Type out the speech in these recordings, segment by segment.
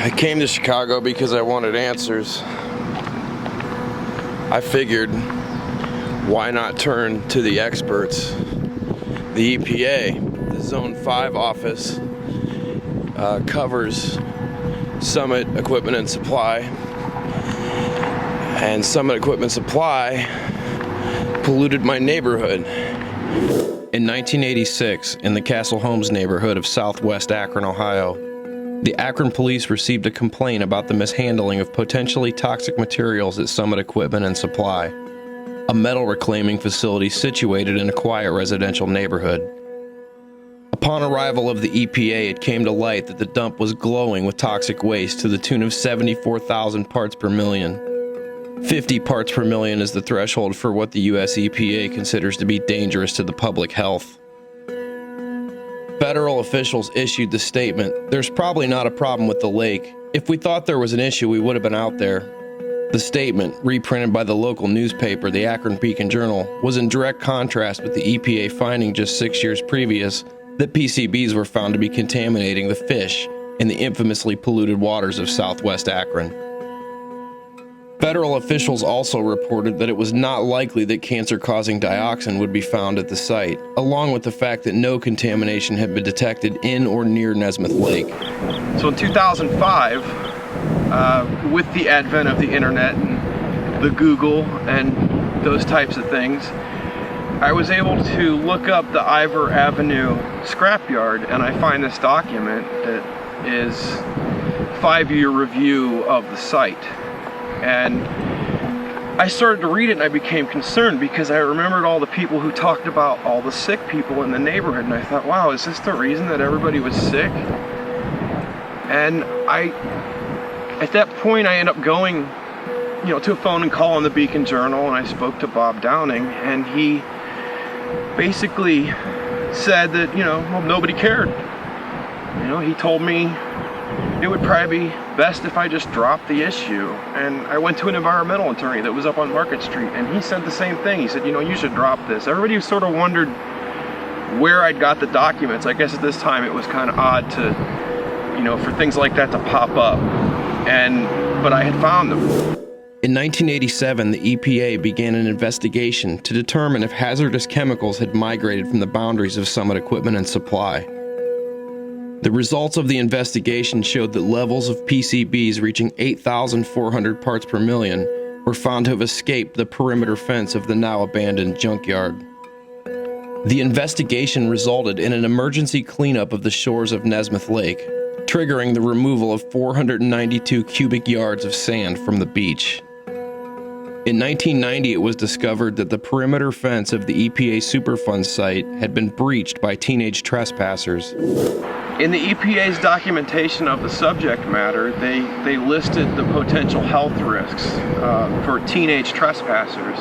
I came to Chicago because I wanted answers. I figured, why not turn to the experts? The EPA, the Zone 5 office, covers Summit Equipment and Supply. And Summit Equipment Supply polluted my neighborhood. In 1986, in the Castle Homes neighborhood of southwest Akron, Ohio, the Akron police received a complaint about the mishandling of potentially toxic materials at Summit Equipment and Supply, a metal reclaiming facility situated in a quiet residential neighborhood. Upon arrival of the EPA, it came to light that the dump was glowing with toxic waste to the tune of 74,000 parts per million. 50 parts per million is the threshold for what the US EPA considers to be dangerous to the public health. Federal officials issued the statement, "There's probably not a problem with the lake. If we thought there was an issue, we would have been out there." The statement, reprinted by the local newspaper, the Akron Beacon-Journal, was in direct contrast with the EPA finding just 6 years previous that PCBs were found to be contaminating the fish in the infamously polluted waters of southwest Akron. Federal officials also reported that it was not likely that cancer-causing dioxin would be found at the site, along with the fact that no contamination had been detected in or near Nesmith Lake. So in 2005, with the advent of the internet and the Google and those types of things, I was able to look up the Ivor Avenue scrapyard, and I find this document that is 5-year review of the site. And I started to read it and I became concerned because I remembered all the people who talked about all the sick people in the neighborhood, and I thought, wow, is this the reason that everybody was sick? And at that point I ended up going, to a phone and call on the Beacon-Journal, and I spoke to Bob Downing, and he basically said that, nobody cared. He told me it would probably be best if I just dropped the issue. And I went to an environmental attorney that was up on Market Street, and he said the same thing. He said, you should drop this. Everybody sort of wondered where I'd got the documents. I guess at this time it was kind of odd to, for things like that to pop up. But I had found them. In 1987, the EPA began an investigation to determine if hazardous chemicals had migrated from the boundaries of Summit Equipment and Supply. The results of the investigation showed that levels of PCBs reaching 8,400 parts per million were found to have escaped the perimeter fence of the now abandoned junkyard. The investigation resulted in an emergency cleanup of the shores of Nesmith Lake, triggering the removal of 492 cubic yards of sand from the beach. In 1990, it was discovered that the perimeter fence of the EPA Superfund site had been breached by teenage trespassers. In the EPA's documentation of the subject matter, they listed the potential health risks for teenage trespassers.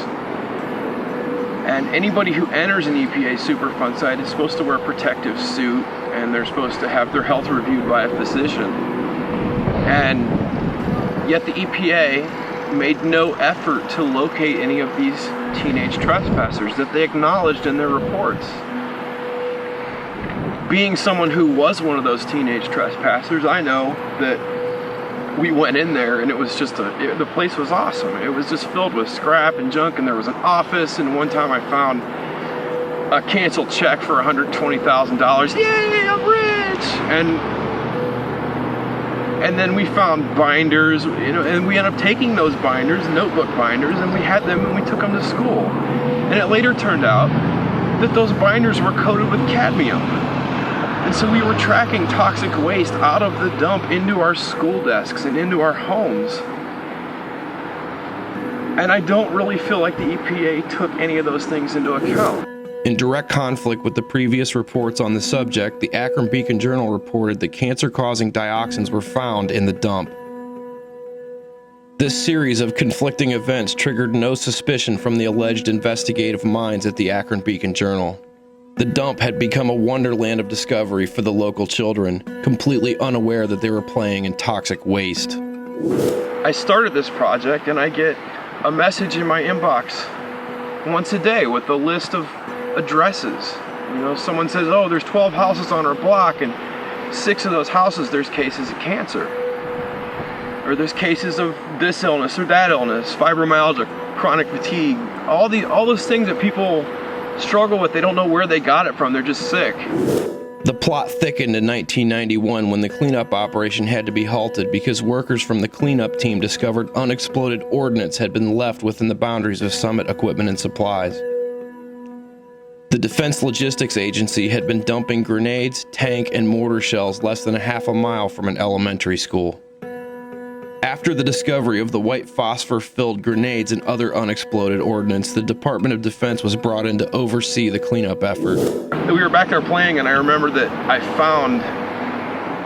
And anybody who enters an EPA Superfund site is supposed to wear a protective suit, and they're supposed to have their health reviewed by a physician. And yet the EPA made no effort to locate any of these teenage trespassers that they acknowledged in their reports. Being someone who was one of those teenage trespassers, I know that we went in there and it was just the place was awesome. It was just filled with scrap and junk, and there was an office, and one time I found a canceled check for $120,000. Yay, I'm rich! And then we found binders, and we ended up taking those binders, notebook binders, and we had them and we took them to school. And it later turned out that those binders were coated with cadmium. And so we were tracking toxic waste out of the dump into our school desks and into our homes. And I don't really feel like the EPA took any of those things into account. In direct conflict with the previous reports on the subject, the Akron Beacon-Journal reported that cancer-causing dioxins were found in the dump. This series of conflicting events triggered no suspicion from the alleged investigative minds at the Akron Beacon-Journal. The dump had become a wonderland of discovery for the local children, completely unaware that they were playing in toxic waste. I started this project and I get a message in my inbox once a day with a list of addresses. Someone says, there's 12 houses on our block, and 6 of those houses there's cases of cancer. or there's cases of this illness or that illness, fibromyalgia, chronic fatigue, all those things that people struggle with. They don't know where they got it from. They're just sick. The plot thickened in 1991 when the cleanup operation had to be halted because workers from the cleanup team discovered unexploded ordnance had been left within the boundaries of Summit Equipment and Supplies. The Defense Logistics Agency had been dumping grenades, tank, and mortar shells less than a half a mile from an elementary school. After the discovery of the white phosphor-filled grenades and other unexploded ordnance, the Department of Defense was brought in to oversee the cleanup effort. We were back there playing, and I remember that I found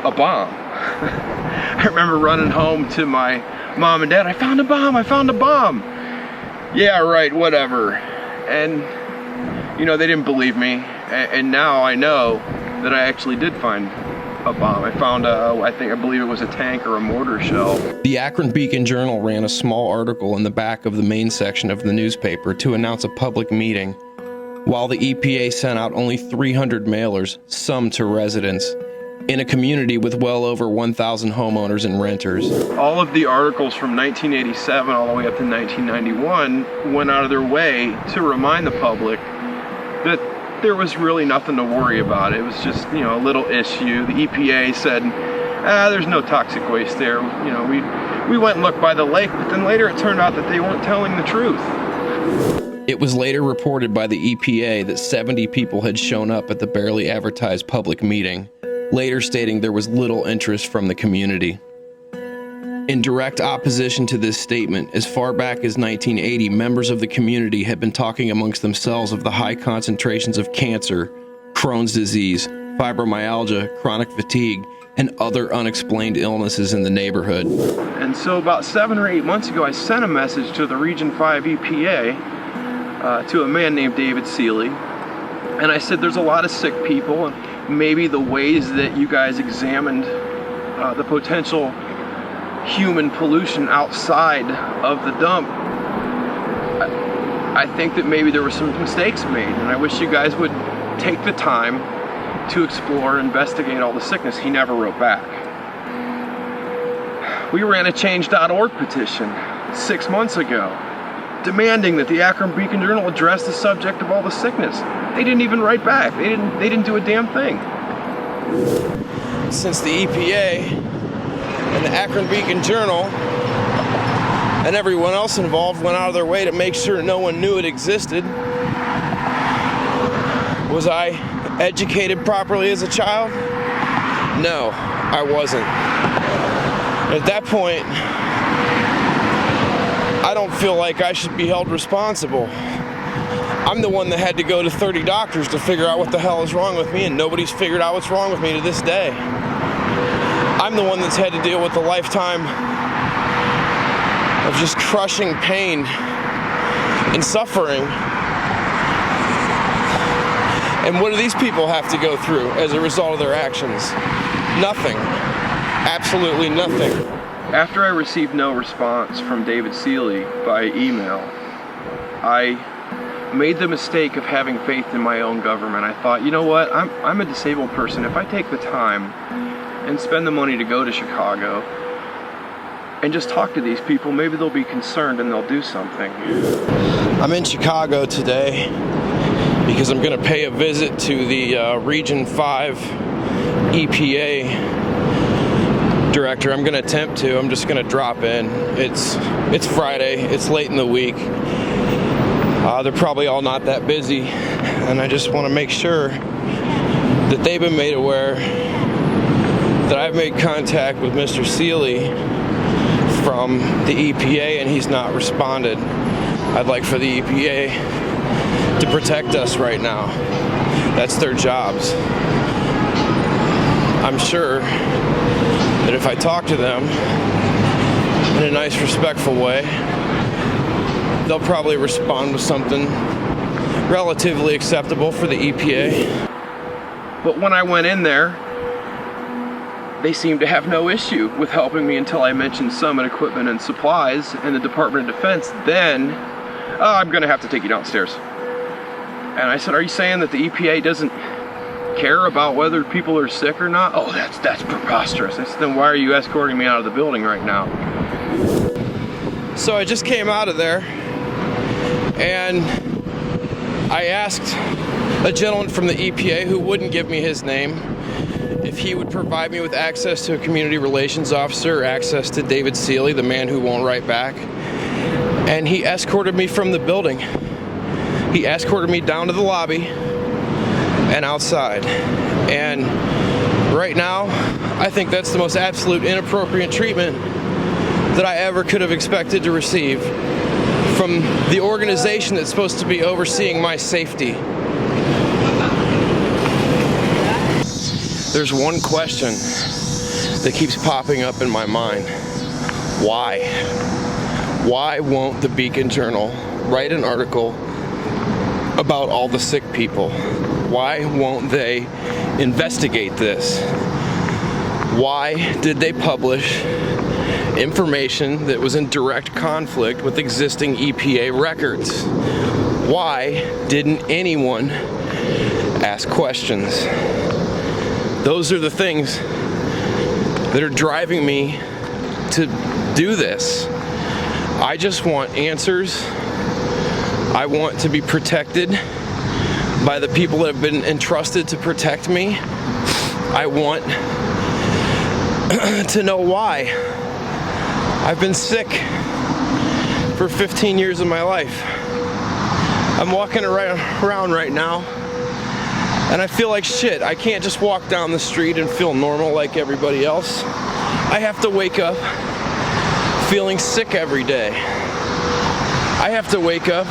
a bomb. I remember running home to my mom and dad, I found a bomb, I found a bomb. Yeah, right, whatever. And, you know, they didn't believe me. And now I know that I actually did find a bomb. I found I believe it was a tank or a mortar shell. The Akron Beacon-Journal ran a small article in the back of the main section of the newspaper to announce a public meeting, while the EPA sent out only 300 mailers, some to residents, in a community with well over 1,000 homeowners and renters. All of the articles from 1987 all the way up to 1991 went out of their way to remind the public that there was really nothing to worry about. It was just, you know, a little issue. The EPA said, there's no toxic waste there. You know, we went and looked by the lake, but then later it turned out that they weren't telling the truth. It was later reported by the EPA that 70 people had shown up at the barely advertised public meeting, later stating there was little interest from the community. In direct opposition to this statement, as far back as 1980, members of the community had been talking amongst themselves of the high concentrations of cancer, Crohn's disease, fibromyalgia, chronic fatigue, and other unexplained illnesses in the neighborhood. And so about 7 or 8 months ago, I sent a message to the Region 5 EPA to a man named David Seeley. And I said, there's a lot of sick people, and maybe the ways that you guys examined the potential human pollution outside of the dump, I think that maybe there were some mistakes made, and I wish you guys would take the time to explore and investigate all the sickness. He never wrote back. We ran a change.org petition 6 months ago demanding that the Akron Beacon-Journal address the subject of all the sickness. They didn't even write back. They didn't do a damn thing. Since the EPA and the Akron Beacon-Journal and everyone else involved went out of their way to make sure no one knew it existed, was I educated properly as a child? No, I wasn't. At that point, I don't feel like I should be held responsible. I'm the one that had to go to 30 doctors to figure out what the hell is wrong with me, and nobody's figured out what's wrong with me to this day. I'm the one that's had to deal with a lifetime of just crushing pain and suffering. And what do these people have to go through as a result of their actions? Nothing. Absolutely nothing. After I received no response from David Seeley by email, I made the mistake of having faith in my own government. I thought, you know what, I'm a disabled person. If I take the time and spend the money to go to Chicago and just talk to these people, maybe they'll be concerned and they'll do something. I'm in Chicago today because I'm going to pay a visit to the Region 5 EPA director. I'm going to attempt to. I'm just going to drop in. It's Friday. It's late in the week. They're probably all not that busy, and I just want to make sure that they've been made aware that I've made contact with Mr. Seeley from the EPA and he's not responded. I'd like for the EPA to protect us right now. That's their jobs. I'm sure that if I talk to them in a nice, respectful way, they'll probably respond with something relatively acceptable for the EPA. But when I went in there, they seemed to have no issue with helping me until I mentioned Summit Equipment and Supplies and the Department of Defense. Then, I'm going to have to take you downstairs. And I said, are you saying that the EPA doesn't care about whether people are sick or not? Oh, that's preposterous. I said, then why are you escorting me out of the building right now? So I just came out of there, and I asked a gentleman from the EPA who wouldn't give me his name if he would provide me with access to a community relations officer or access to David Seeley, the man who won't write back. And he escorted me from the building. He escorted me down to the lobby and outside. And right now, I think that's the most absolute inappropriate treatment that I ever could have expected to receive from the organization that's supposed to be overseeing my safety. There's one question that keeps popping up in my mind. Why? Why won't the Beacon Journal write an article about all the sick people? Why won't they investigate this? Why did they publish information that was in direct conflict with existing EPA records? Why didn't anyone ask questions? Those are the things that are driving me to do this. I just want answers. I want to be protected by the people that have been entrusted to protect me. I want to know why. I've been sick for 15 years of my life. I'm walking around right now, and I feel like shit. I can't just walk down the street and feel normal like everybody else. I have to wake up feeling sick every day. I have to wake up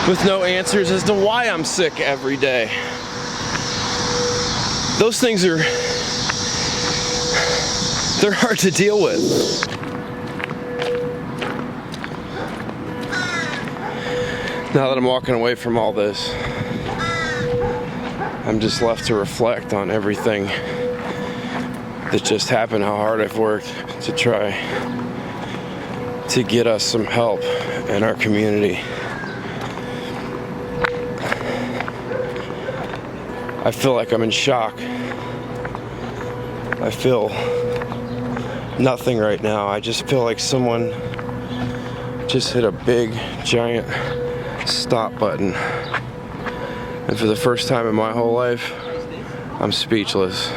with no answers as to why I'm sick every day. Those things they're hard to deal with. Now that I'm walking away from all this, I'm just left to reflect on everything that just happened, how hard I've worked to try to get us some help in our community. I feel like I'm in shock. I feel nothing right now. I just feel like someone just hit a big, giant stop button. And for the first time in my whole life, I'm speechless.